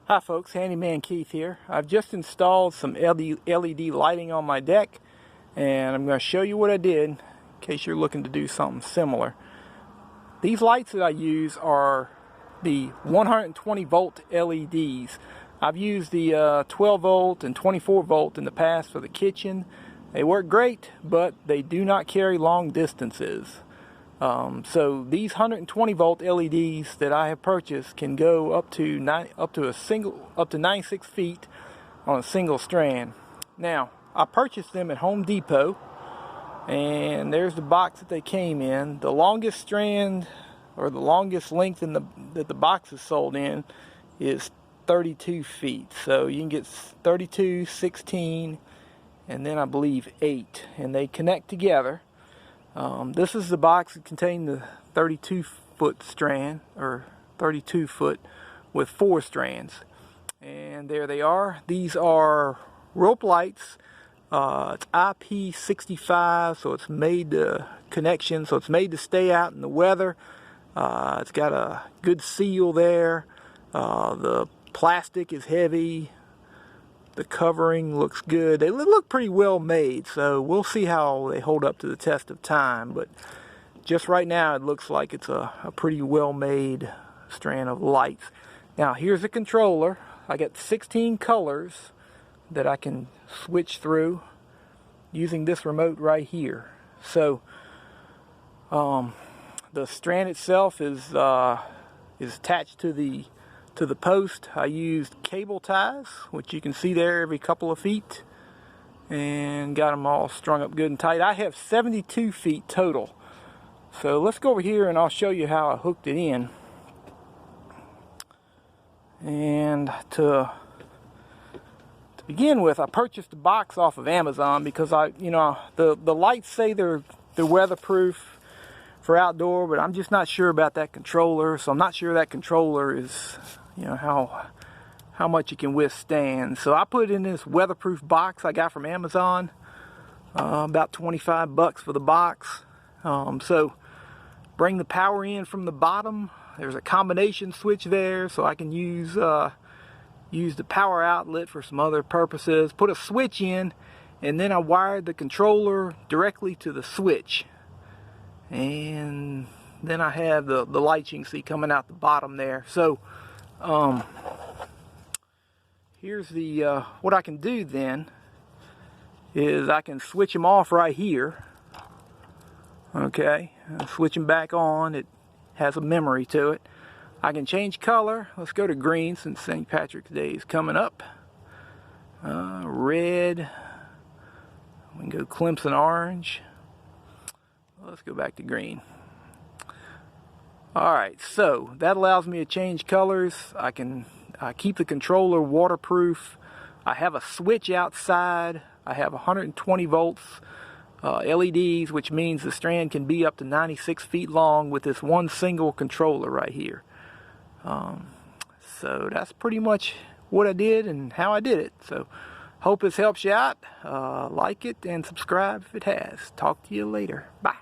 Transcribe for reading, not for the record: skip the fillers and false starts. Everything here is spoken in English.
Hi folks, Handyman Keith here. I've just installed some LED lighting on my deck, and I'm going to show you what I did in case you're looking to do something similar. These lights that I use are the 120 volt LEDs. I've used the 12 volt and 24 volt in the past for the kitchen. They work great, but they do not carry long distances. So these 120 volt LEDs that I have purchased can go up to 96 feet on a single strand. Now, I purchased them at Home Depot, and there's the box that they came in. The longest strand, or the longest length that the box is sold in, is 32 feet. So you can get 32, 16, and then I believe 8, and they connect together. This is the box that contained the 32 foot strand, or 32 foot with 4 strands. And there they are. These are rope lights. It's IP65, so it's made to connection, so it's made to stay out in the weather. It's got a good seal there. The plastic is heavy. The covering looks good. They look pretty well made, so we'll see how they hold up to the test of time. But just right now, it looks like it's a pretty well made strand of lights. Now, here's the controller. I got 16 colors that I can switch through using this remote right here. So, the strand itself is attached to the post. I used cable ties, which you can see there every couple of feet, and got them all strung up good and tight. I have 72 feet total. So let's go over here and I'll show you how I hooked it in. And to begin with, I purchased the box off of Amazon because the lights say they're weatherproof for outdoor, but I'm just not sure about that controller. So I'm not sure that controller is, how much it can withstand. So I put it in this weatherproof box I got from Amazon, about 25 bucks for the box. So bring the power in from the bottom. There's a combination switch there, so I can use the power outlet for some other purposes. Put a switch in, and then I wired the controller directly to the switch. And then I have the lights you can see coming out the bottom there. So here's the what I can do then is I can switch them off right here. Okay, switch them back on. It has a memory to it. I can change color. Let's go to green since St. Patrick's Day is coming up. Red. We can go Clemson orange. Let's go back to green. Alright, so that allows me to change colors. I can keep the controller waterproof. I have a switch outside. I have 120 volts LEDs, which means the strand can be up to 96 feet long with this one single controller right here. So that's pretty much what I did and how I did it. So hope this helps you out. Like it and subscribe if it has. Talk to you later. Bye.